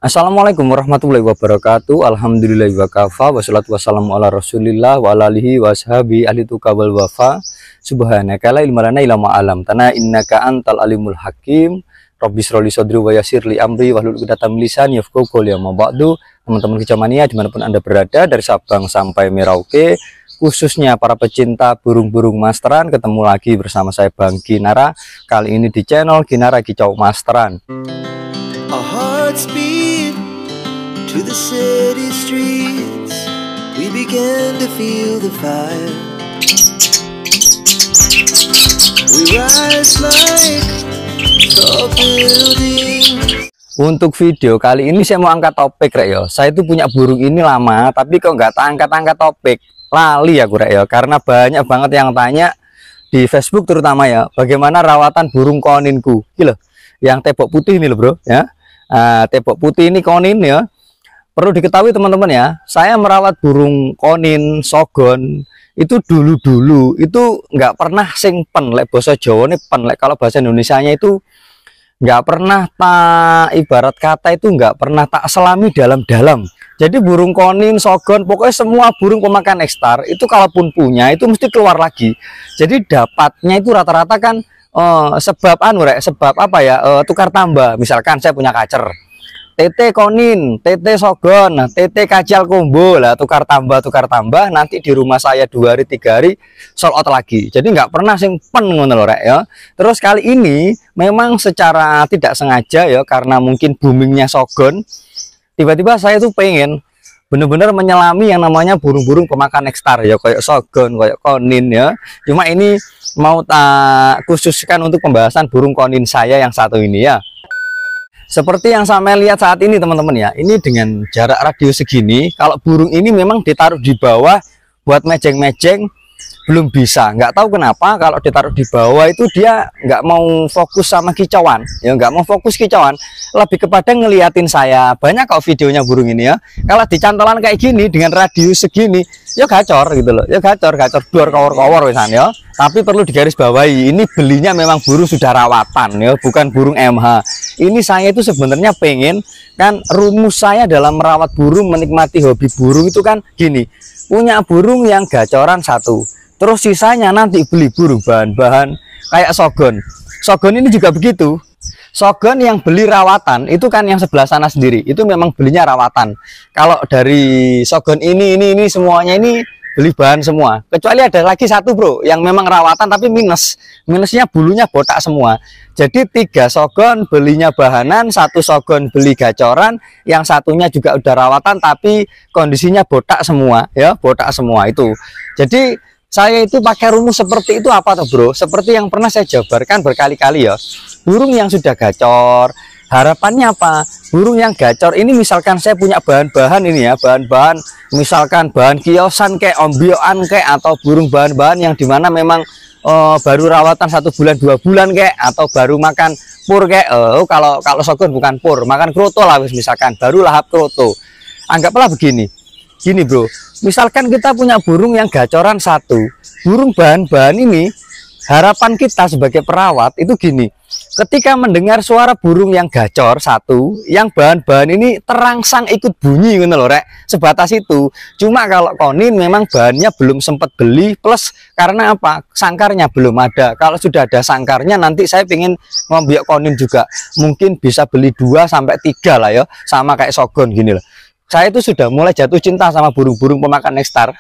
Assalamualaikum warahmatullahi wabarakatuh. Alhamdulillahi wa kafa. Wassalatu wassalamu ala rasulillah wa ala alihi wa ashabi ahli tuqa wal wafa. Subhanaka la ilma lana illa ma 'allamtana innaka antal alimul hakim. Rabbi shrah li sadri wa yassir li amri wahlul 'uqdatam min lisani yafqahu qawli. Amma ba'du. Teman-teman Kicamania dimanapun Anda berada, dari Sabang sampai Merauke, khususnya para pecinta burung-burung masteran, ketemu lagi bersama saya Bang Kinara. Kali ini di channel Kinara Kicau Masteran. Our hearts beat to the city streets. We began to feel the fire. We rise like tall buildings. Untuk video kali ini saya mau angkat topik rek ya. Saya itu punya burung ini lama, tapi kok nggak angkat-angkat topik. Lali aku rek ya, karena banyak banget yang tanya di Facebook terutama ya, bagaimana rawatan burung koninku. Gila, yang tebok putih ini loh bro ya. Tebok putih ini konin ya. Perlu diketahui teman-teman ya, saya merawat burung konin sogon itu dulu itu nggak pernah sing pen lek bahasa Jawa nih pen lek, kalau bahasa Indonesianya itu nggak pernah tak, ibarat kata itu nggak pernah tak selami dalam-dalam. Jadi burung konin sogon, pokoknya semua burung pemakan nektar itu kalaupun punya itu mesti keluar lagi. Jadi dapatnya itu rata-rata kan sebab sebab apa ya, tukar tambah. Misalkan saya punya kacer TT konin, TT sogon, TT kajal combo lah, tukar tambah nanti di rumah saya 2 hari 3 hari sold out lagi. Jadi nggak pernah sing pen ngono lho rek ya. Terus kali ini memang secara tidak sengaja ya, karena mungkin boomingnya sogon, tiba-tiba saya tuh pengen bener-bener menyelami yang namanya burung-burung pemakan nektar ya, kayak sogon, kayak konin ya. Cuma ini mau tak khususkan untuk pembahasan burung konin saya yang satu ini ya. Seperti yang saya lihat saat ini teman-teman ya, ini dengan jarak radio segini, kalau burung ini memang ditaruh di bawah buat mejeng-mejeng belum bisa. Nggak tahu kenapa kalau ditaruh di bawah itu dia nggak mau fokus sama kicauan ya, nggak mau fokus kicauan, lebih kepada ngeliatin saya. Banyak kok videonya burung ini ya, kalau dicantolan kayak gini dengan radius segini ya gacor gitu loh, ya gacor dor kawor misalnya ya. Tapi perlu digarisbawahi, ini belinya memang burung sudah rawatan ya, bukan burung MH. Ini saya itu sebenarnya pengen, kan rumus saya dalam merawat burung, menikmati hobi burung itu kan gini, punya burung yang gacoran satu, terus sisanya nanti beli burung bahan-bahan kayak sogon. Sogon ini juga begitu. Sogon yang beli rawatan itu kan yang sebelah sana sendiri, itu memang belinya rawatan. Kalau dari sogon ini semuanya ini beli bahan semua, kecuali ada lagi satu bro yang memang rawatan tapi minusnya bulunya botak semua. Jadi 3 sogon belinya bahanan, 1 sogon beli gacoran, yang satunya juga udah rawatan tapi kondisinya botak semua ya, botak semua itu. Jadi saya itu pakai rumus seperti itu apa tuh bro, seperti yang pernah saya jabarkan berkali-kali ya. Burung yang sudah gacor, harapannya apa? Burung yang gacor ini misalkan saya punya bahan-bahan ini ya, bahan-bahan misalkan bahan kiosan kayak ombioan kayak, atau burung bahan-bahan yang dimana memang baru rawatan 1 bulan 2 bulan kayak, atau baru makan pur kayak, kalau sogon bukan pur, makan kroto lah misalkan, baru lahap kroto. Anggaplah begini bro, misalkan kita punya burung yang gacoran 1, burung bahan-bahan ini, harapan kita sebagai perawat itu gini, ketika mendengar suara burung yang gacor 1, yang bahan-bahan ini terangsang ikut bunyi gitu loh rek, sebatas itu. Cuma kalau konin memang bahannya belum sempat beli, plus karena apa, sangkarnya belum ada. Kalau sudah ada sangkarnya nanti saya pengen ngambil konin juga, mungkin bisa beli 2 sampai 3 lah ya, sama kayak sogon gini loh. Saya itu sudah mulai jatuh cinta sama burung-burung pemakan nektar.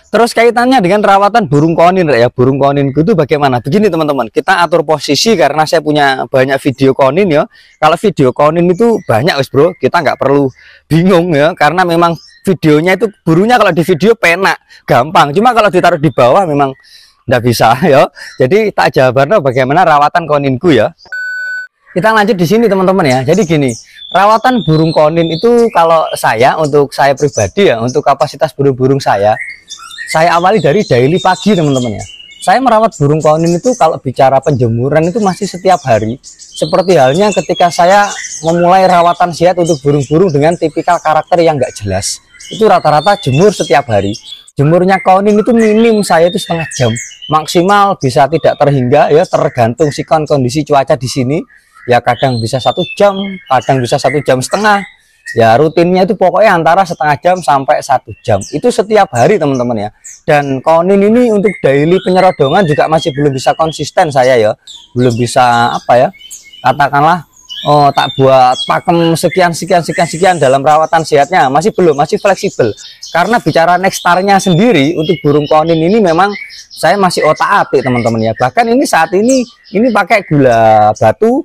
Terus kaitannya dengan rawatan burung konin ya, burung koninku itu bagaimana? Begini teman-teman, kita atur posisi karena saya punya banyak video konin ya. Kalau video konin itu banyak wis bro, kita nggak perlu bingung ya, karena memang videonya itu burungnya kalau di video penak, gampang. Cuma kalau ditaruh di bawah memang nggak bisa ya. Jadi tak jabarno bagaimana rawatan koninku ya. Kita lanjut di sini teman-teman ya. Jadi gini, rawatan burung konin itu kalau saya, untuk saya pribadi ya, untuk kapasitas burung-burung saya awali dari daily pagi teman-teman ya. Saya merawat burung konin itu kalau bicara penjemuran itu masih setiap hari. Seperti halnya ketika saya memulai rawatan siat untuk burung-burung dengan tipikal karakter yang nggak jelas, itu rata-rata jemur setiap hari. Jemurnya konin itu minim saya itu setengah jam, maksimal bisa tidak terhingga ya, tergantung sikon kondisi cuaca di sini. Ya kadang bisa 1 jam, kadang bisa 1,5 jam. Ya rutinnya itu pokoknya antara setengah jam sampai 1 jam. Itu setiap hari teman-teman ya. Dan konin ini untuk daily penyerodongan juga masih belum bisa konsisten saya ya. Belum bisa apa ya, katakanlah tak buat pakem sekian dalam rawatan sehatnya, masih belum, masih fleksibel. Karena bicara Nexstar-nya sendiri untuk burung konin ini memang saya masih otak-atik teman-teman ya. Bahkan ini saat ini pakai gula batu,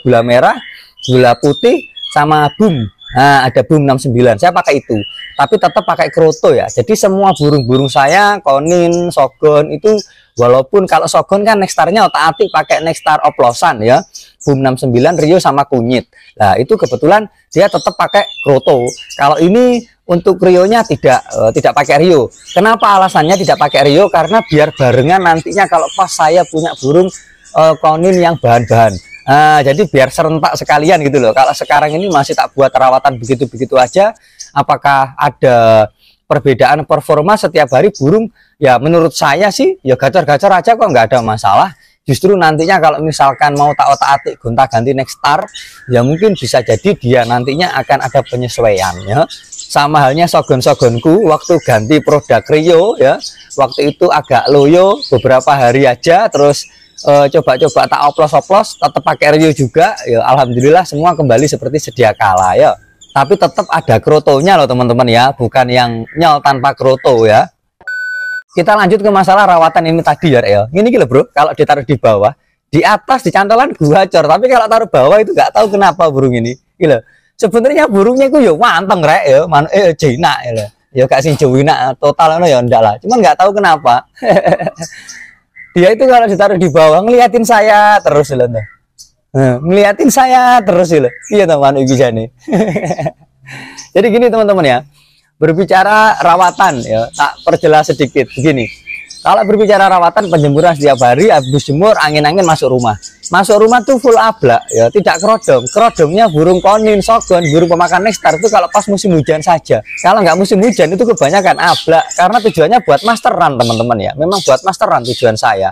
gula merah, gula putih sama boom. Nah, ada boom 69, saya pakai itu, tapi tetap pakai kroto ya. Jadi semua burung-burung saya, konin, sogon itu, walaupun kalau sogon kan Nexstar-nya otak-atik pakai Nexstar oplosan ya, boom 69, rio sama kunyit. Nah itu kebetulan dia tetap pakai kroto. Kalau ini untuk rionya tidak pakai rio. Kenapa alasannya tidak pakai rio? Karena biar barengan nantinya kalau pas saya punya burung konin yang bahan-bahan. Jadi biar serentak sekalian gitu loh. Kalau sekarang ini masih tak buat rawatan begitu-begitu aja, apakah ada perbedaan performa setiap hari burung? Ya menurut saya sih ya gacor-gacor aja kok, nggak ada masalah. Justru nantinya kalau misalkan mau tak otak-atik gonta-ganti Nexstar, ya mungkin bisa jadi dia nantinya akan ada penyesuaian ya. Sama halnya sogon-sogonku waktu ganti produk rio ya, waktu itu agak loyo beberapa hari aja, terus coba-coba tak oplos-oplos, tetap pakai rio juga ya, alhamdulillah semua kembali seperti sedia kala ya. Tapi tetap ada krotonya loh teman-teman ya, bukan yang nyel tanpa kroto ya. Kita lanjut ke masalah rawatan ini tadi ya Reo. Ini gila bro, kalau ditaruh di bawah, di atas di cantolan gacor, tapi kalau taruh bawah itu nggak tahu kenapa burung ini gila. Sebenarnya burungnya itu ya manteng rek ya, jinak ya, ya gak sing jinak total ya ndak lah, cuman nggak tahu kenapa. Dia itu kalau ditaruh di bawah ngeliatin saya terus loh, ngeliatin saya terus loh. Iya teman iki jane. Jadi gini teman-teman ya, berbicara rawatan ya, tak perjelas sedikit begini. Kalau berbicara rawatan penjemuran setiap hari, habis jemur angin-angin masuk rumah. Masuk rumah tuh full ablak ya, tidak kerodong. Kerodongnya burung konin, sogon, burung pemakan Nexstar itu kalau pas musim hujan saja. Kalau nggak musim hujan itu kebanyakan ablak, karena tujuannya buat masteran teman-teman ya. Memang buat masteran tujuan saya.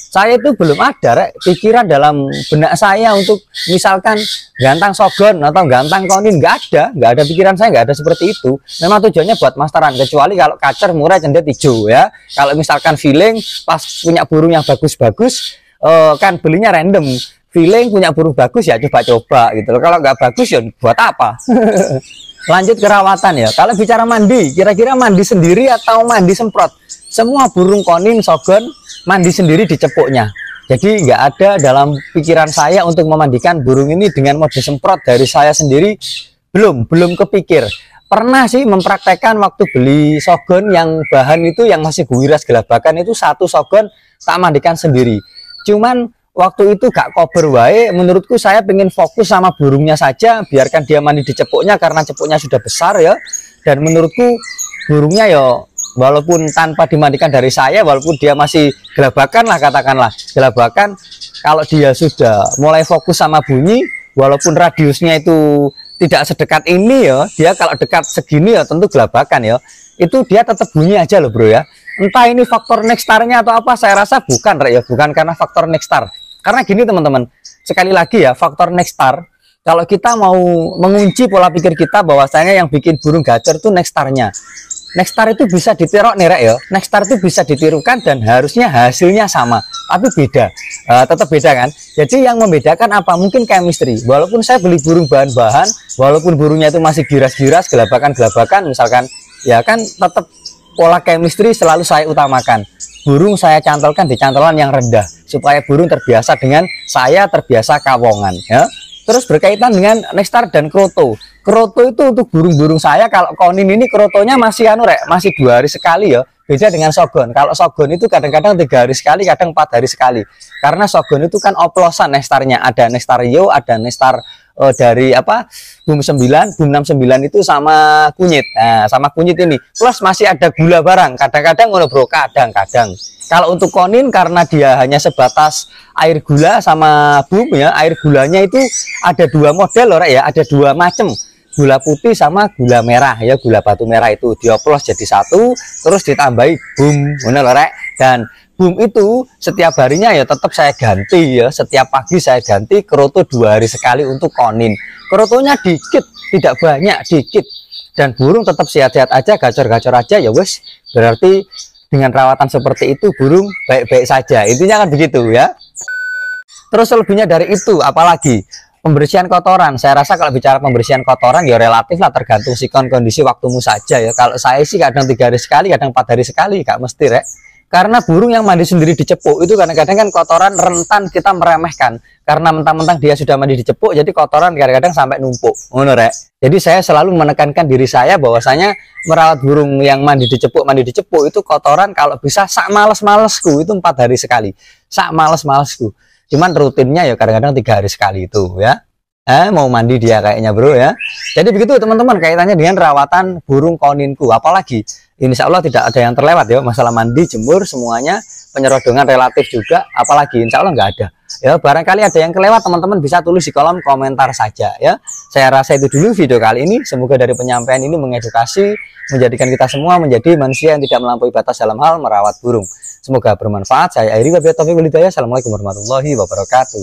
Saya itu belum ada pikiran dalam benak saya untuk misalkan gantang sogon atau gantang konin, nggak ada pikiran saya, nggak ada seperti itu. Memang tujuannya buat masteran, kecuali kalau kacer murah cendet hijau ya. Kalau misalkan feeling pas punya burung yang bagus-bagus, kan belinya random. Feeling punya burung bagus ya coba-coba gitu loh. Kalau nggak bagus ya buat apa? Lanjut ke rawatan ya. Kalau bicara mandi, kira-kira mandi sendiri atau mandi semprot? Semua burung konin, sogon mandi sendiri di cepuknya. Jadi nggak ada dalam pikiran saya untuk memandikan burung ini dengan mode semprot dari saya sendiri. Belum kepikir. Pernah sih mempraktekkan waktu beli sogon yang bahan itu yang masih buiras gelabakan itu, satu sogon tak mandikan sendiri. Cuman waktu itu gak cover wae, menurutku saya pengen fokus sama burungnya saja, biarkan dia mandi di cepuknya karena cepuknya sudah besar ya. Dan menurutku burungnya ya walaupun tanpa dimandikan dari saya, walaupun dia masih gelabakan lah, katakanlah gelabakan, kalau dia sudah mulai fokus sama bunyi, walaupun radiusnya itu tidak sedekat ini ya, dia kalau dekat segini ya tentu gelabakan ya, itu dia tetap bunyi aja loh bro ya. Entah ini faktor Nexstar-nya atau apa, saya rasa bukan ya, bukan karena faktor Nexstar. Karena gini teman-teman, sekali lagi ya, faktor Nexstar, kalau kita mau mengunci pola pikir kita bahwasanya yang bikin burung gacor itu Nexstar-nya. Nexstar itu bisa ditiru nih Rek ya. Nexstar itu bisa ditirukan dan harusnya hasilnya sama, tapi beda. Tetap beda kan. Jadi yang membedakan apa? Mungkin chemistry. Walaupun saya beli burung bahan-bahan, walaupun burungnya itu masih giras-giras, gelabakan-gelabakan misalkan, ya kan tetap pola chemistry selalu saya utamakan. Burung saya cantolkan di cantolan yang rendah supaya burung terbiasa dengan saya, terbiasa kawongan ya. Terus berkaitan dengan Nexstar dan kroto. Kroto itu untuk burung-burung saya, kalau konin ini krotonya masih masih 2 hari sekali ya. Beda dengan sogon. Kalau sogon itu kadang-kadang 3 hari sekali, kadang 4 hari sekali. Karena sogon itu kan oplosan Nexstar-nya. Ada Nexstar Rio, ada Nexstar dari apa? Boom 9, Boom 69 itu sama kunyit. Nah, sama kunyit ini. Plus masih ada gula barang. Kadang-kadang ngono bro, kadang-kadang. Kalau untuk konin karena dia hanya sebatas air gula sama boom ya, air gulanya itu ada 2 model loh ya, ada 2 macam. Gula putih sama gula merah ya, gula batu merah itu dioplos jadi 1, terus ditambahi boom, ngono lho rek. Dan boom itu setiap harinya ya tetap saya ganti ya, setiap pagi saya ganti keroto 2 hari sekali untuk konin. Kerotonya dikit, tidak banyak, dikit. Dan burung tetap sehat-sehat aja, gacor-gacor aja ya wes. Berarti dengan rawatan seperti itu burung baik-baik saja. Intinya kan begitu ya. Terus selebihnya dari itu apalagi? Pembersihan kotoran, saya rasa kalau bicara pembersihan kotoran ya relatif lah, tergantung sikon kondisi waktumu saja ya. Kalau saya sih kadang 3 hari sekali, kadang 4 hari sekali, gak mesti rek. Karena burung yang mandi sendiri di cepuk itu kadang-kadang kan kotoran rentan kita meremehkan. Karena mentang-mentang dia sudah mandi di cepuk, jadi kotoran kadang-kadang sampai numpuk. Ngono rek. Jadi saya selalu menekankan diri saya bahwasanya merawat burung yang mandi di cepuk itu kotoran kalau bisa sak males-malesku itu 4 hari sekali. Sak males-malesku. Cuman rutinnya ya kadang-kadang 3 hari sekali itu ya. Mau mandi dia kayaknya bro ya. Jadi begitu teman-teman kaitannya dengan rawatan burung koninku. Apalagi insya Allah tidak ada yang terlewat ya. Masalah mandi, jemur semuanya, penyerodongan relatif juga. Apalagi insya Allah nggak ada. Ya barangkali ada yang kelewat teman-teman bisa tulis di kolom komentar saja ya. Saya rasa itu dulu video kali ini. Semoga dari penyampaian ini mengedukasi, menjadikan kita semua menjadi manusia yang tidak melampaui batas dalam hal merawat burung. Semoga bermanfaat. Saya Airi Wabillahi Taufiq wal Hidayah. Assalamualaikum warahmatullahi wabarakatuh.